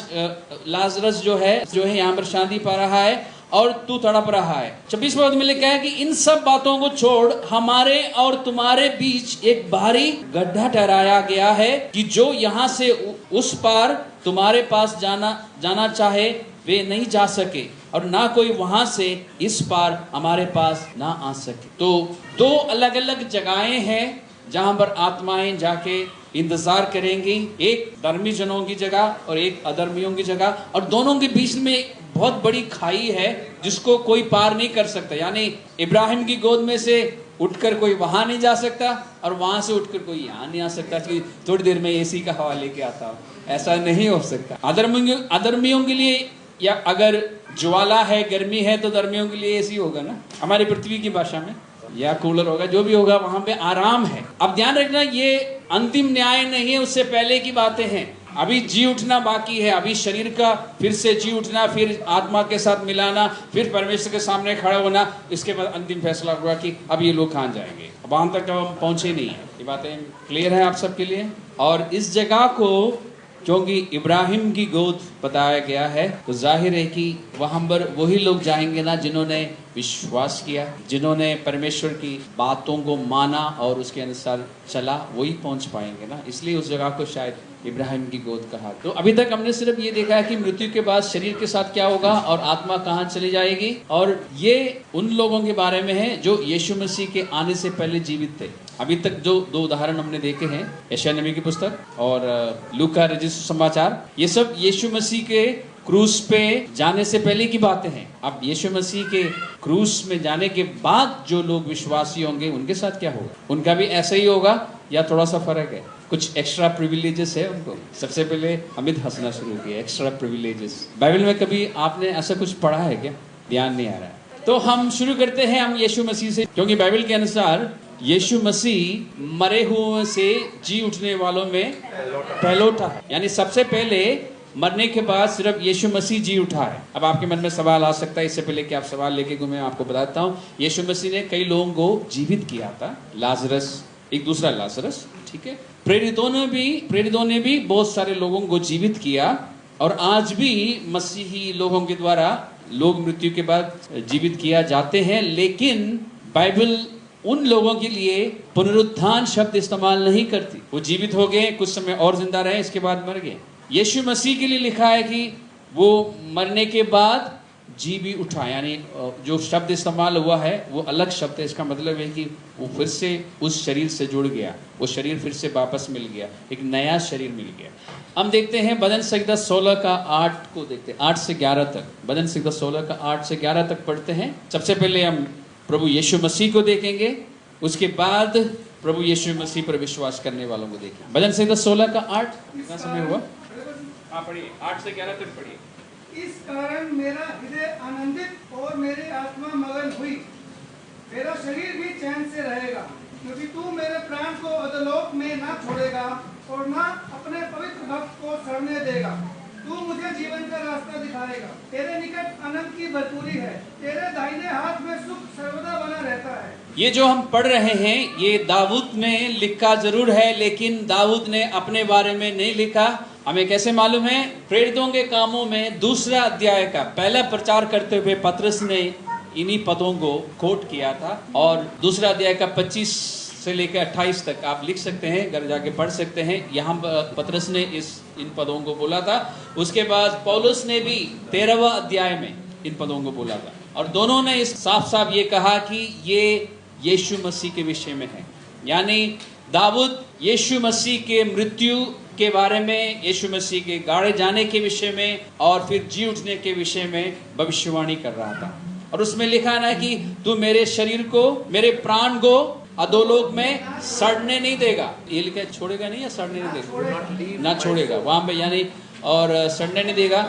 लाजरस जो है यहाँ पर शांति पा रहा है और तू तड़प रहा है। 26वें पद में लिखा है कि इन सब बातों को छोड़ हमारे और तुम्हारे बीच एक भारी गड्ढा ठहराया गया है, कि जो यहाँ से उस पार तुम्हारे पास जाना चाहे वे नहीं जा सके, और ना कोई वहां से इस पार हमारे पास ना आ सके। तो दो अलग अलग जगहें हैं जहां पर आत्माएं जाके इंतजार करेंगी, एक धर्मी जनों की जगह और एक अधर्मियों की जगह, और दोनों के बीच में एक बहुत बड़ी खाई है जिसको कोई पार नहीं कर सकता। यानी इब्राहिम की गोद में से उठकर कोई वहां नहीं जा सकता और वहां से उठकर कोई यहाँ नहीं आ सकता कि थोड़ी देर में एसी का हवा लेके आता हूँ, ऐसा नहीं हो सकता। अधर्मियों के लिए, या अगर ज्वाला है, गर्मी है, तो धर्मियों के लिए एसी होगा ना, हमारी पृथ्वी की भाषा में, या कूलर होगा, जो भी होगा, वहां पे आराम है। अब ध्यान रखना, ये अंतिम न्याय नहीं है, उससे पहले की बातें हैं। अभी जी उठना बाकी है, अभी शरीर का फिर से जी उठना, फिर आत्मा के साथ मिलाना, फिर परमेश्वर के सामने खड़ा होना, इसके बाद अंतिम फैसला हुआ कि अब ये लोग कहाँ जाएंगे। वहां तक तो हम पहुंचे नहीं है। ये बातें क्लियर है आप सबके लिए। और इस जगह को क्योंकि इब्राहिम की गोद बताया गया है, तो जाहिर है कि वहां पर वही लोग जाएंगे ना जिन्होंने विश्वास किया, जिन्होंने परमेश्वर की बातों को माना और उसके अनुसार चला, वही पहुंच पाएंगे ना। इसलिए उस जगह को शायद इब्राहिम की गोद कहा। तो अभी तक हमने सिर्फ ये देखा है कि मृत्यु के बाद शरीर के साथ क्या होगा और आत्मा कहाँ चली जाएगी, और ये उन लोगों के बारे में है जो यीशु मसीह के आने से पहले जीवित थे। अभी तक जो दो उदाहरण हमने देखे हैं, यशायाह नबी की पुस्तक और लूका रचित समाचार, ये सब यीशु मसीह के क्रूस पे जाने से पहले की बातें हैं। अब यीशु मसीह के क्रूस में जाने के बाद जो लोग विश्वासी होंगे उनके साथ क्या होगा, उनका भी ऐसा ही होगा या थोड़ा सा फर्क है, कुछ एक्स्ट्रा प्रिविलेजेस है उनको। सबसे पहले अमित हंसना शुरू किया, एक्स्ट्रा प्रिविलेजेस। बाइबल में कभी आपने ऐसा कुछ पढ़ा है क्या? ध्यान नहीं आ रहा है। तो हम शुरू करते हैं हम यीशु मसीह से, क्योंकि बाइबल के अनुसार यीशु मसीह मरे हुए से जी उठने वालों में पहलौठा है, यानी सबसे पहले मरने के बाद सिर्फ यीशु मसीह जी उठा है। अब आपके मन में सवाल आ सकता है, इससे पहले कि आप सवाल लेके घूमे, आपको बताता हूँ। यीशु मसीह ने कई लोगों को जीवित किया था, लाजरस, एक दूसरा लाजरस, ठीक है। प्रेरितों ने भी बहुत सारे लोगों को जीवित किया, और आज भी मसीही लोगों के द्वारा लोग मृत्यु के बाद जीवित किया जाते हैं। लेकिन बाइबल उन लोगों के लिए पुनरुत्थान शब्द इस्तेमाल नहीं करती। वो जीवित हो गए, कुछ समय और जिंदा रहे, इसके बाद मर गए। यीशु मसीह के लिए लिखा है कि वो मरने के बाद जी भी उठा, यानी जो शब्द इस्तेमाल हुआ है वो अलग शब्द है। इसका मतलब है कि वो फिर से उस शरीर से जुड़ गया, वो शरीर फिर से वापस मिल गया, एक नया शरीर मिल गया। हम देखते हैं भजन संहिता 16 का 8 को देखते हैं, 8 से 11 तक। भजन संहिता 16 का 8 से 11 तक पढ़ते हैं। सबसे पहले हम प्रभु यीशु मसीह को देखेंगे, उसके बाद प्रभु यीशु मसीह पर विश्वास करने वालों को देखेंगे। भजन संहिता 16 का 8, कितना समय हुआ? हाँ पढ़िए, 8 से 11 तक पढ़िए। इस कारण मेरा हृदय आनंदित और मेरी आत्मा मगन हुई, मेरा शरीर भी चैन से रहेगा, क्योंकि तू मेरे प्राण को अधोलोक में ना छोड़ेगा और ना अपने पवित्र भक्त को सड़ने देगा। तू मुझे जीवन का रास्ता दिखाएगा, तेरे निकट अनंत की भरपूरी है, तेरे दाहिने हाथ में सुख सर्वदा बना रहता है। ये जो हम पढ़ रहे हैं ये दाऊद ने लिखा जरूर है, लेकिन दाऊद ने अपने बारे में नहीं लिखा। हमें कैसे मालूम है? प्रेरितों के कामों में 2 अध्याय का पहला प्रचार करते हुए पतरस ने इन्हीं पदों को कोट किया था, और 2 अध्याय का 25 से लेकर 28 तक आप लिख सकते हैं, घर जाके पढ़ सकते हैं। यहाँ पतरस ने इन पदों को बोला था। उसके बाद पौलुस ने भी 13वां अध्याय में इन पदों को बोला था, और दोनों ने इस साफ साफ ये कहा कि ये यीशु मसीह के विषय में है। यानी दाऊद यीशु मसीह के मृत्यु के बारे में, यीशु मसीह के गाड़े जाने के विषय में और फिर जी उठने के विषय में भविष्यवाणी कर रहा था। और उसमें लिखा ना कि तू मेरे शरीर को, मेरे प्राण को अधोलोक में सड़ने नहीं देगा। ये लिखा है, छोड़ेगा नहीं या सड़ने नहीं देगा? ना छोड़ेगा, वहां पे यानी, और सड़ने नहीं देगा,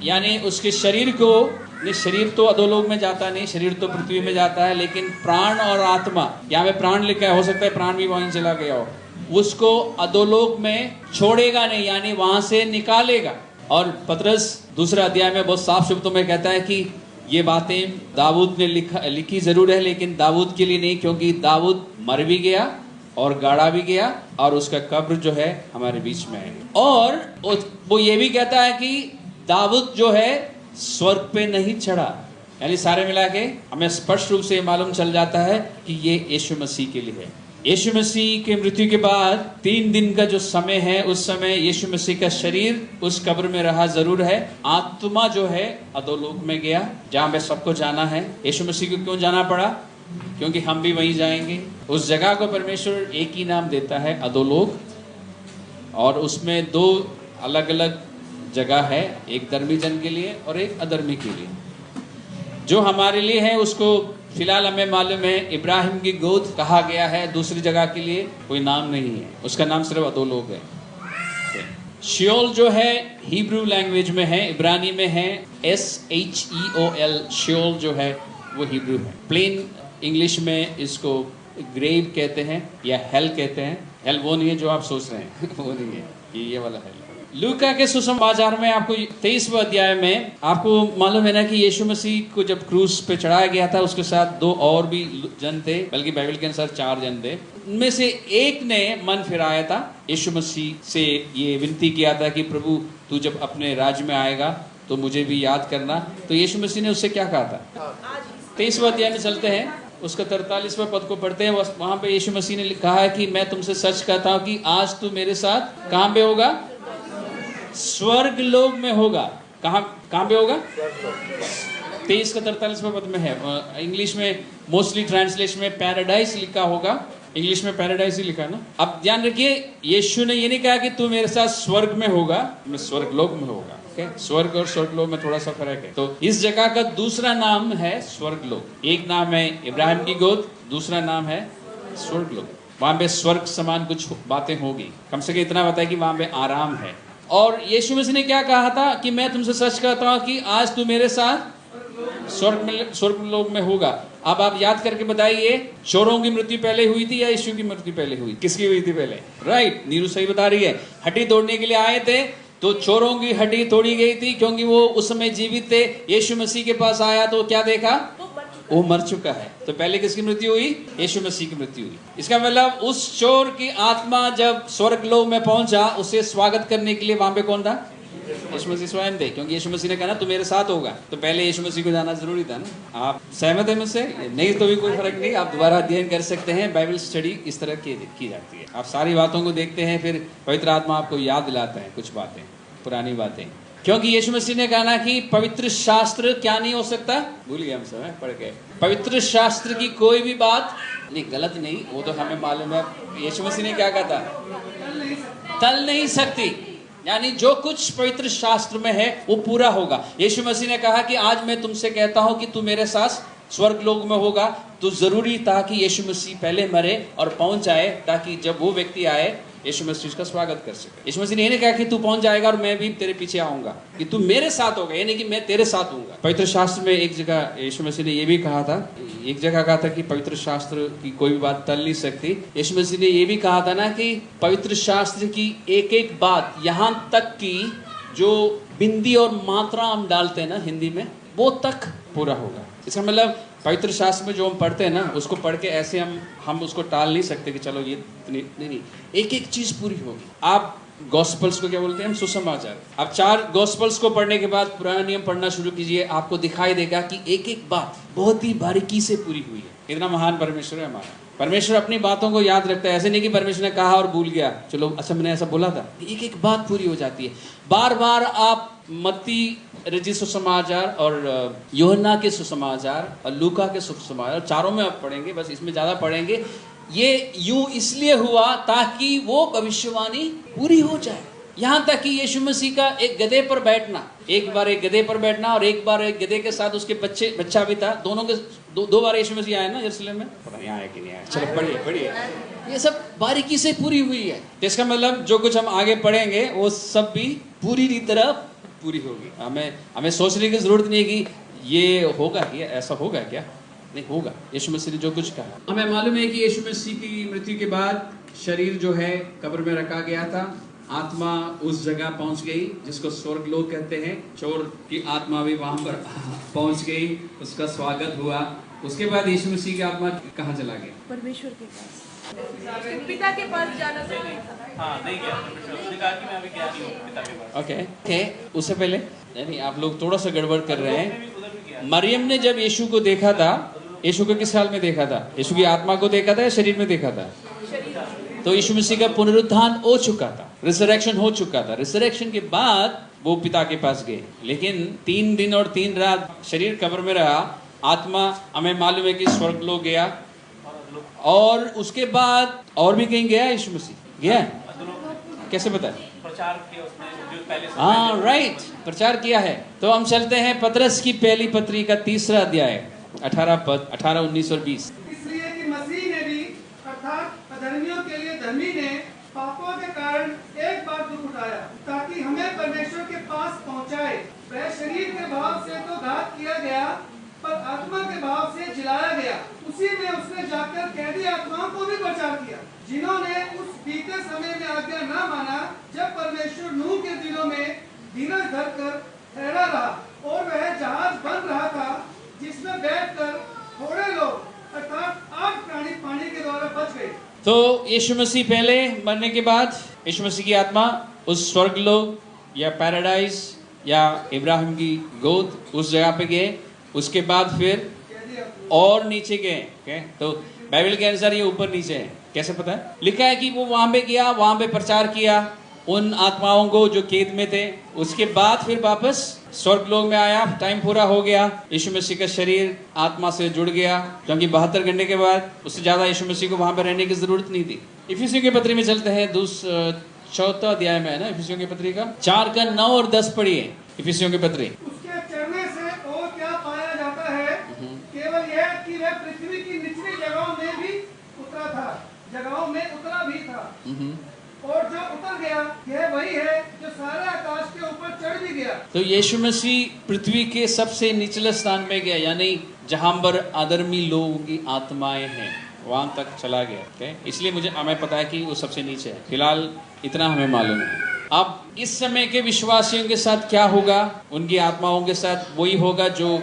यानी उसके शरीर को, नहीं शरीर तो अधोलोक में जाता नहीं, शरीर तो पृथ्वी में जाता है, लेकिन प्राण और आत्मा, यहाँ पे प्राण लिखा है, हो सकता है प्राण भी वहीं चला गया हो, उसको अधोलोक में छोड़ेगा नहीं, यानी वहां से निकालेगा। और पतरस 2 अध्याय में बहुत साफ शब्दों में कहता है कि ये बातें दाऊद ने लिखी जरूर है, लेकिन दाऊद के लिए नहीं, क्योंकि दाऊद मर भी गया और गाड़ा भी गया, और उसका कब्र जो है हमारे बीच में है। और वो ये भी कहता है कि दाऊद जो है स्वर्ग पे नहीं चढ़ा, यानी सारे मिला के हमें स्पष्ट रूप से मालूम चल जाता है कि ये यीशु मसीह के लिए है। यीशु मसीह के मृत्यु के बाद 3 दिन का जो समय है, उस समय यीशु मसीह का शरीर उस कब्र में रहा जरूर है, आत्मा जो है अधोलोक में गया, जहाँ पे सबको जाना है। यीशु मसीह को क्यों जाना पड़ा? क्योंकि हम भी वहीं जाएंगे। उस जगह को परमेश्वर एक ही नाम देता है, अधोलोक, और उसमें 2 अलग अलग जगह है, एक धर्मी जन के लिए और एक अधर्मी के लिए। जो हमारे लिए है उसको फिलहाल हमें मालूम है इब्राहिम की गोद कहा गया है, दूसरी जगह के लिए कोई नाम नहीं है, उसका नाम सिर्फ 2 लोग है। शियोल जो है हिब्रू लैंग्वेज में है, इब्रानी में है SHEOL, शियोल जो है वो हिब्रू है। प्लेन इंग्लिश में इसको ग्रेव कहते हैं या हेल कहते हैं। हेल वो नहीं है जो आप सोच रहे हैं वो नहीं है, ये वाला हेल। लूका के सुसमाचार में आपको 23वें अध्याय में आपको मालूम है ना कि यीशु मसीह को जब क्रूस पे चढ़ाया गया था, उसके साथ 2 और भी जन थे, बल्कि बाइबल के अनुसार 4 जन थे। उनमें से एक ने मन फिराया था, यीशु मसीह से ये विनती किया था कि प्रभु तू जब अपने राज्य में आएगा तो मुझे भी याद करना। तो यीशु मसीह ने उससे क्या कहा था? 23वें अध्याय में चलते हैं, उसका 43वें पद को पढ़ते हैं। वहां पे यीशु मसीह ने कहा है कि मैं तुमसे सच कहता हूं कि आज तू मेरे साथ कहां पे होगा? स्वर्ग लोक में होगा। कहां पे होगा? 23 का 43वें पद में है। इंग्लिश में मोस्टली ट्रांसलेशन में पैराडाइस लिखा होगा, इंग्लिश में पैराडाइस ही लिखा ना। अब ध्यान रखिए, यीशु ने ये नहीं कहा कि तू मेरे साथ स्वर्ग में होगा, मैं स्वर्ग लोक में होगा। स्वर्ग और स्वर्ग लोक में थोड़ा सा फर्क है। तो इस जगह का दूसरा नाम है स्वर्ग लोक। एक नाम है इब्राहिम की गोद, दूसरा नाम है स्वर्ग लोक। वहां पे स्वर्ग समान कुछ बातें होगी, कम से कम इतना बताया कि वहां पे आराम है। और यीशु मसीह ने क्या कहा था कि मैं तुमसे सच कहता हूं कि आज तू मेरे साथ स्वर्ग लोक में होगा। अब आप याद करके बताइए, चोरों की मृत्यु पहले हुई थी या यीशु की मृत्यु पहले हुई? किसकी हुई थी पहले? राइट, नीरू सही बता रही है। हड्डी तोड़ने के लिए आए थे तो चोरों की हड्डी तोड़ी गई थी, क्योंकि वो उस समय जीवित थे। यीशु मसीह के पास आया तो क्या देखा? वो मर चुका है। तो पहले किसकी मृत्यु हुई? यीशु मसीह की मृत्यु हुई। इसका मतलब उस चोर की आत्मा जब स्वर्ग लोक में पहुंचा, उसे स्वागत करने के लिए वहां पे कौन था? यीशु मसीह स्वयं थे, क्योंकि यीशु मसीह ने कहा ना तू मेरे साथ होगा। तो पहले यीशु मसीह को जाना जरूरी था ना। आप सहमत है मुझसे? नहीं तो भी कोई फर्क नहीं, आप दोबारा अध्ययन कर सकते हैं। बाइबल स्टडी इस तरह की जाती है। आप सारी बातों को देखते हैं, फिर पवित्र आत्मा आपको याद दिलाता है कुछ बातें, पुरानी बातें। क्योंकि यीशु मसीह ने कहा ना कि पवित्र शास्त्र क्या नहीं हो सकता? भूल गए हम सब पढ़ के। पवित्र शास्त्र की कोई भी बात नहीं, गलत नहीं, वो तो हमें मालूम है। यीशु मसीह ने क्या कहा था? टल नहीं सकती, यानी जो कुछ पवित्र शास्त्र में है वो पूरा होगा। यीशु मसीह ने कहा कि आज मैं तुमसे कहता हूं कि तू मेरे साथ स्वर्ग लोक में होगा। तो जरूरी था कि यीशु मसीह पहले मरे और पहुंच जाए, ताकि जब वो व्यक्ति आए यीशु मसीह उसका स्वागत कर सके। यीशु मसीह ने ये नहीं कहा कि तू पहुंच जाएगा और मैं भी तेरे पीछे आऊंगा, कि तू मेरे साथ होगा, ये नहीं कि मैं तेरे साथ हूंगा। पवित्र शास्त्र में एक जगह यीशु मसीह ने ये भी कहा था, एक जगह कहा था कि पवित्र शास्त्र की कोई भी बात टल नहीं सकती। यीशु मसीह ने ये भी कहा था ना कि पवित्र शास्त्र की एक एक बात, यहाँ तक कि जो बिंदी और मात्रा हम डालते हैं ना हिंदी में, वो तक पूरा होगा। इसका मतलब पवित्र शास्त्र में जो हम पढ़ते हैं ना, उसको पढ़ के ऐसे हम उसको टाल नहीं सकते कि चलो ये नहीं, एक एक चीज पूरी होगी। आप गॉस्पल्स को क्या बोलते हैं? हम सुसमाचार। आप 4 गॉस्पल्स को पढ़ने के बाद पुराना नियम पढ़ना शुरू कीजिए, आपको दिखाई देगा कि एक एक बात बहुत ही बारीकी से पूरी हुई है। कितना महान परमेश्वर है हमारा। परमेश्वर अपनी बातों को याद रखता है। ऐसे नहीं कि परमेश्वर ने कहा और भूल गया, चलो अच्छा मैंने ऐसा बोला था। एक एक बात पूरी हो जाती है। बार बार आप मत्ती रचित सुसमाचार और यूहन्ना के सुसमाचार और लूका के सुसमाचार, चारों में आप पढ़ेंगे, बस इसमें ज्यादा पढ़ेंगे। ये यूं इसलिए हुआ ताकि वो भविष्यवाणी पूरी हो जाए। यहाँ तक कि यीशु मसीह का एक गधे पर बैठना, एक बार एक गधे पर बैठना और एक बार एक गधे के साथ उसके बच्चा भी था, दोनों के दो बार यीशु मसीह आए ना यरूशलेम में। पता नहीं आया कि नहीं आया, चलो पढ़िए। ये सब बारीकी से पूरी हुई है। इसका मतलब जो कुछ हम आगे पढ़ेंगे वो सब भी पूरी तरह पूरी होगी। हमें सोचने की जरूरत नहीं है कि ये होगा क्या, ऐसा होगा क्या, नहीं होगा। यीशु मसीह ने जो कुछ कहा। हमें मालूम है कि यीशु मसीह की मृत्यु के बाद शरीर जो है कब्र में रखा गया था, आत्मा उस जगह पहुंच गई जिसको स्वर्ग लोक कहते हैं। चोर की आत्मा भी वहां पर पहुंच गई, उसका स्वागत हुआ। उसके बाद यीशु मसीह की आत्मा कहाँ चला गया? परमेश्वर के पास, पिता के पास जाना चाहिए। हाँ, नहीं गया परमेश्वर, उसने कहा कि मैं अभी गया नहीं हूँ पिता के पास। ओके, उससे पहले नहीं, आप लोग थोड़ा सा गड़बड़ कर रहे हैं। मरियम ने जब यीशु को देखा था, यीशु को किस हाल में देखा था? यीशु की आत्मा को देखा था या शरीर में देखा था? तो यीशु मसीह का पुनरुत्थान हो चुका था, रिजरेक्शन हो चुका था। रिजरेक्शन के बाद वो पिता के पास गए, लेकिन 3 दिन और 3 रात शरीर कब्र में रहा। आत्मा हमें मालूम है कि स्वर्ग लोक गया, और उसके बाद और भी कहीं गया यीशु मसीह? गया? कैसे पता है? प्रचार किया उसने जो पहले से। हाँ राइट, प्रचार किया है। तो हम चलते हैं पतरस की पहली पत्री का 3रा अध्याय। 18 पद 18, 19 और 20। इसलिए कि मसीह ने भी अर्थात अधर्मियों के लिए धर्मी ने पापों के कारण एक बार दुख उठाया ताकि हमें परमेश्वर के पास पहुंचाए। वह शरीर के भाव से तो घात किया गया पर आत्मा के भाव से जिलाया गया। उसी में उसने जाकर कैदी आत्माओं को भी प्रचार किया जिन्होंने उस बीते समय में आज्ञा न माना जब परमेश्वर नूह के दिनों में धीरज धरकर ठहरा रहा और वह जहाज बन रहा था जिसमें बैठकर थोड़े लोग अर्थात 8 प्राणी पानी के द्वारा बच गए। तो यीशु मसीह पहले मरने के बाद यीशु मसीह की आत्मा उस स्वर्ग लोक या पैराडाइज या इब्राहिम की गोद उस जगह पे गए। उसके बाद फिर और नीचे गए। okay? तो बाइबल के अनुसार ये ऊपर नीचे है। कैसे पता है? लिखा है कि वो वहां पे गया, वहां पे प्रचार किया उन आत्माओं को जो कैद में थे। उसके बाद फिर वापस स्वर्ग लोक में आया। टाइम पूरा हो गया, यीशु मसीह का शरीर आत्मा से जुड़ गया क्योंकि 72 घंटे के बाद उससे ज्यादा यीशु मसीह को वहां पे रहने की जरूरत नहीं थी। इफिसियों की पत्री में चलते हैं, 4 अध्याय में है ना इफिसियों की पत्री का 4 का 9 और 10 पढ़िए। इफिसियों की पत्री। उसके चढ़ने से और क्या पाया जाता है? केवल यह कि वह पृथ्वी की निचली जगहों में भी उतरा था, जगहों में उतरा भी था और जो उतर गया यह वही है जो सारे आकाश के ऊपर चढ़ भी गया। तो यीशु मसीह पृथ्वी के सबसे निचले स्थान में गया, यानी जहां पर अधर्मी लोगों की आत्माएं हैं वहां तक चला गया। okay? इसलिए हमें पता है कि वो सबसे नीचे है। फिलहाल इतना हमें मालूम है। अब इस समय के विश्वासियों के साथ क्या होगा? उनकी आत्माओं के साथ वही होगा जो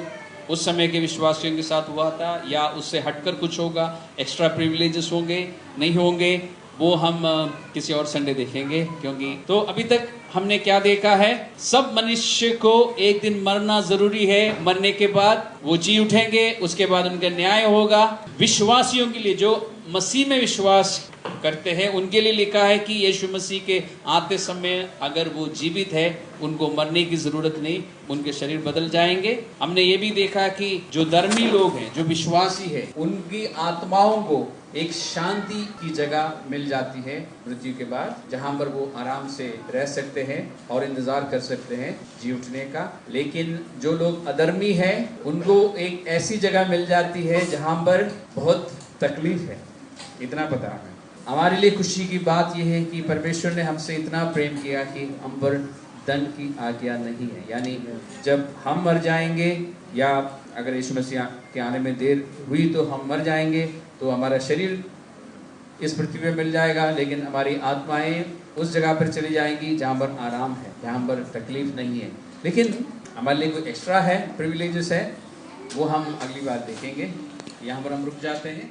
उस समय के विश्वासियों के साथ हुआ था, या उससे हटकर कुछ होगा? एक्स्ट्रा प्रिविलेजेस होंगे, नहीं होंगे? वो हम किसी और संडे देखेंगे। क्योंकि तो अभी तक हमने क्या देखा है? सब मनुष्य को एक दिन मरना जरूरी है। मरने के बाद वो जी उठेंगे, उसके बाद उनका न्याय होगा। विश्वासियों के लिए जो मसीह में विश्वास करते हैं उनके लिए लिखा है कि यीशु मसीह के आते समय अगर वो जीवित है उनको मरने की जरूरत नहीं, उनके शरीर बदल जाएंगे। हमने ये भी देखा कि जो धर्मी लोग हैं, जो विश्वासी है, उनकी आत्माओं को एक शांति की जगह मिल जाती है मृत्यु के बाद, जहां पर वो आराम से रह सकते हैं और इंतजार कर सकते हैं जी उठने का। लेकिन जो लोग अधर्मी हैं उनको एक ऐसी जगह मिल जाती है जहां पर बहुत तकलीफ है। इतना पता है। हमारे लिए खुशी की बात यह है कि परमेश्वर ने हमसे इतना प्रेम किया कि हम पर दंड की आज्ञा नहीं है। यानी जब हम मर जाएंगे या अगर यीशु मसीह के आने में देर हुई तो हम मर जाएंगे, तो हमारा शरीर इस पृथ्वी पे मिल जाएगा, लेकिन हमारी आत्माएं उस जगह पर चली जाएंगी जहाँ पर आराम है, जहाँ पर तकलीफ नहीं है। लेकिन हमारे लिए कोई एक्स्ट्रा है, प्रिविलेजेस है, वो हम अगली बार देखेंगे। यहाँ पर हम रुक जाते हैं।